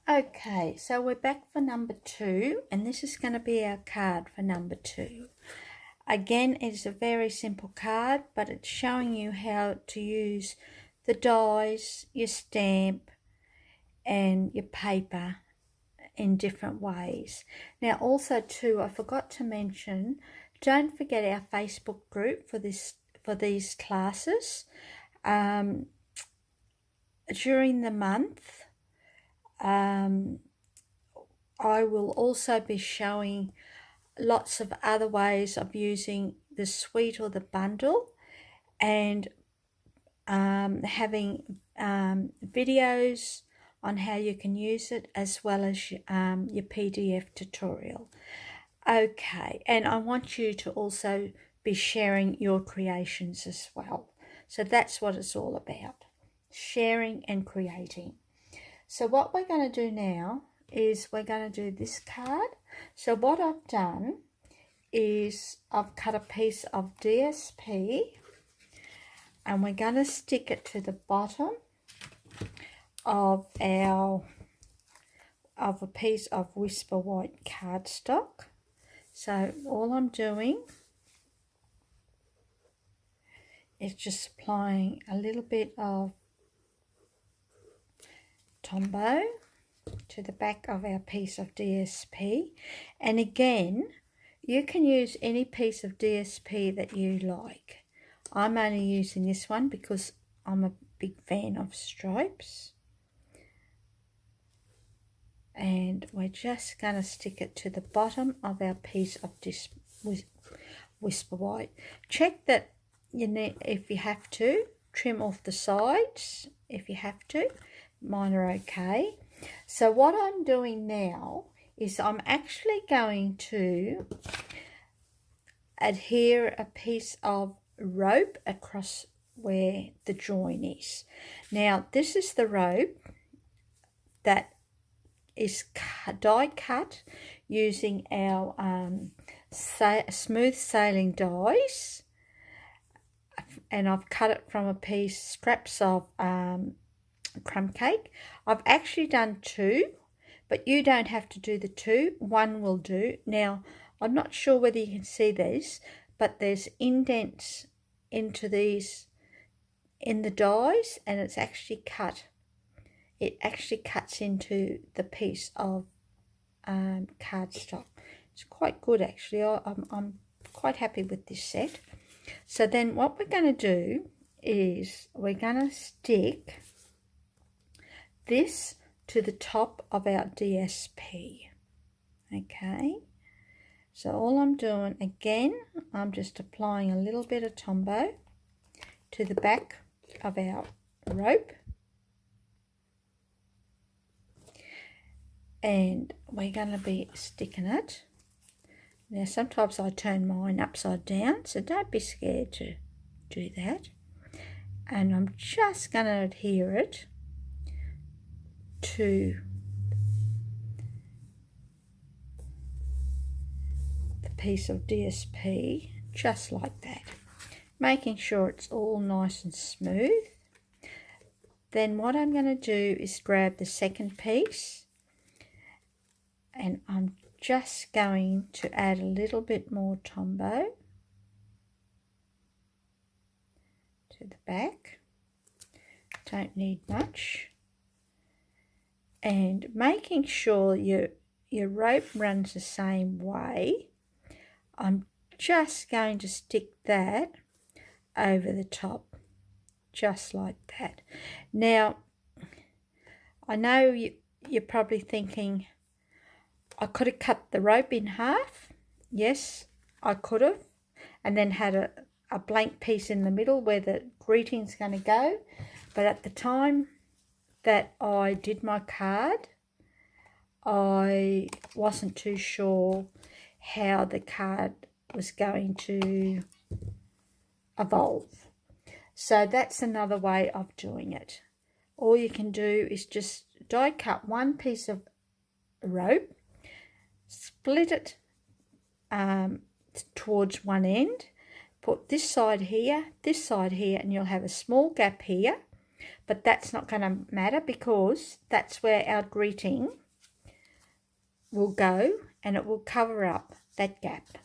Okay, so we're back for number 2, and this is going to be our card for number 2. Again, it's a very simple card, but it's showing you how to use the dies, your stamp, and your paper in different ways. Now, also too, I forgot to mention, don't forget our Facebook group for these classes. During the month, I will also be showing lots of other ways of using the suite or the bundle, and having videos on how you can use it, as well as your PDF tutorial. Okay, and I want you to also be sharing your creations as well. So that's what it's all about, sharing and creating. So what we're going to do now is we're going to do this card. So what I've done is I've cut a piece of DSP, and we're going to stick it to the bottom of a piece of Whisper White cardstock. So all I'm doing is just applying a little bit of Tombow to the back of our piece of DSP. And again, you can use any piece of DSP that you like. I'm only using this one because I'm a big fan of stripes. And we're just going to stick it to the bottom of our piece of this Whisper White. Check that you need, if you have to, trim off the sides if you have to. Mine are okay. So what I'm doing now is I'm actually going to adhere a piece of rope across where the join is. Now this is the rope that is die cut using our smooth sailing dies, and I've cut it from scraps of crumb cake. I've actually done 2, but you don't have to do the 2, 1 will do. Now I'm not sure whether you can see this, but there's indents into these in the dies, and it's actually cut. It actually cuts into the piece of cardstock. It's quite good actually. I'm quite happy with this set. So then what we're going to do is we're going to stick this to the top of our DSP. Okay, so all I'm doing, again, I'm just applying a little bit of Tombow to the back of our rope, and we're going to be sticking it. Now sometimes I turn mine upside down, so don't be scared to do that. And I'm just going to adhere it to the piece of DSP, just like that, making sure it's all nice and smooth. Then what I'm going to do is grab the second piece, and I'm just going to add a little bit more Tombow to the back. Don't need much. And making sure your rope runs the same way, I'm just going to stick that over the top, just like that. Now, I know you're probably thinking, I could have cut the rope in half. Yes, I could have, and then had a blank piece in the middle where the greeting's going to go. But at the time that I did my card, I wasn't too sure how the card was going to evolve. So that's another way of doing it. All you can do is just die cut one piece of rope, split it towards one end, put this side here, and you'll have a small gap here. but that's not going to matter because that's where our greeting will go and it will cover up that gap.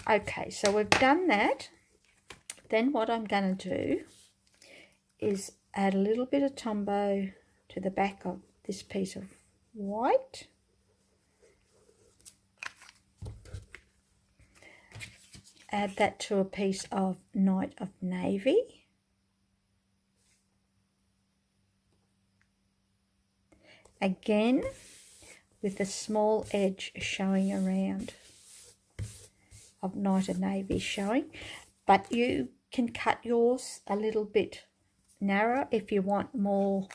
Okay, so we've done that. Then what I'm going to do is add a little bit of Tombow to the back of this piece of white. Add that to a piece of Night of Navy. Again, with a small edge showing around of Night of Navy showing, but you can cut yours a little bit narrow if you want more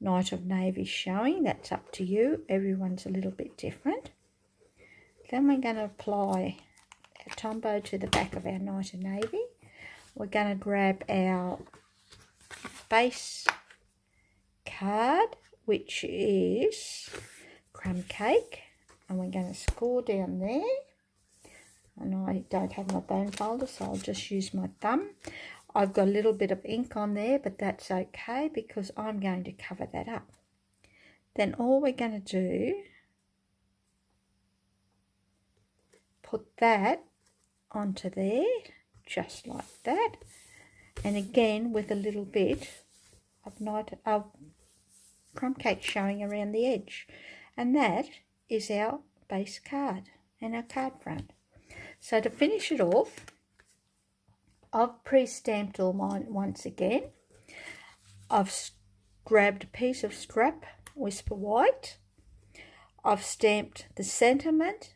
Night of Navy showing. That's up to you. Everyone's a little bit different. Then we're going to apply a Tombow to the back of our Night of Navy. We're going to grab our base card, which is Crumb Cake, and we're going to score down there. And I don't have my bone folder, so I'll just use my thumb. I've got a little bit of ink on there, but that's okay because I'm going to cover that up. Then all we're going to do, put that onto there, just like that. And again, with a little bit of Crumb Cake showing around the edge. And that is our base card and our card front. So to finish it off, I've pre-stamped all mine once again. I've grabbed a piece of scrap Whisper White. I've stamped the sentiment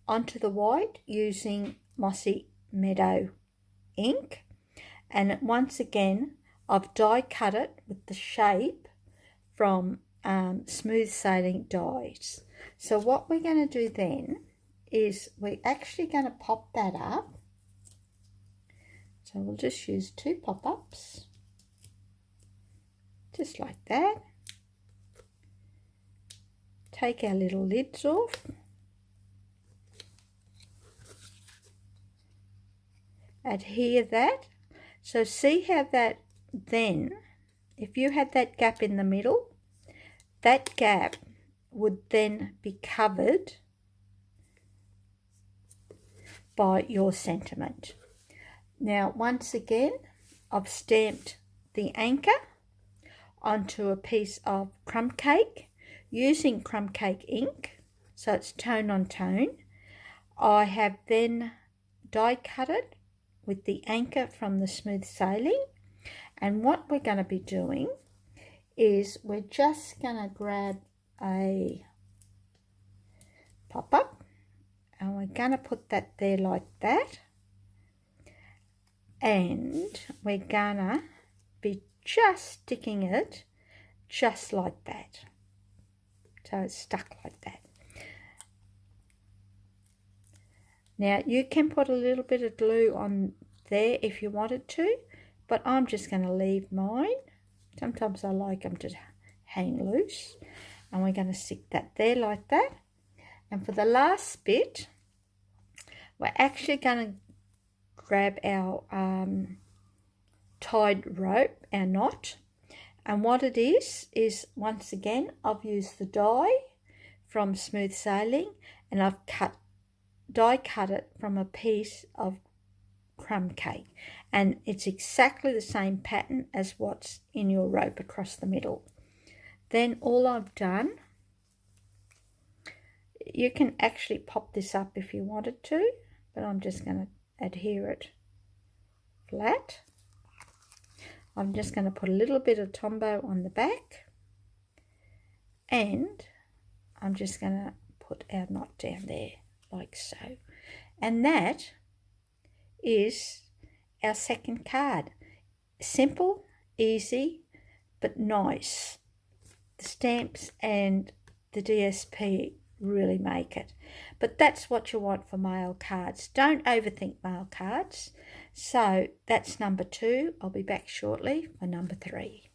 onto the white using Mossy Meadow ink. And once again, I've die cut it with the shape from Smooth Sailing dies. So what we're going to do then is we're actually going to pop that up. So we'll just use 2 pop-ups, just like that. Take our little lids off. Adhere that. So see how that then, if you had that gap in the middle, that gap would then be covered by your sentiment. Now, once again, I've stamped the anchor onto a piece of Crumb Cake using Crumb Cake ink, so it's tone on tone. I have then die cut it with the anchor from the Smooth Sailing, and what we're going to be doing is we're just going to grab a pop-up and we're going to put that there like that, and we're going to be just sticking it just like that, so it's stuck like that. Now you can put a little bit of glue on there if you wanted to, but I'm just going to leave mine. Sometimes I like them to hang loose, and we're going to stick that there like that. And for the last bit, we're actually going to grab our tied rope, our knot, and what it is once again I've used the die from Smooth Sailing, and I've die cut it from a piece of Crumb Cake, and it's exactly the same pattern as what's in your rope across the middle. Then all I've done, you can actually pop this up if you wanted to, but I'm just going to adhere it flat. I'm just going to put a little bit of Tombow on the back, and I'm just going to put our knot down there like so. And that is our second card. Simple, easy, but nice. The stamps and the DSP really make it. But that's what you want for mail cards. Don't overthink mail cards. So that's number 2. I'll be back shortly for number 3.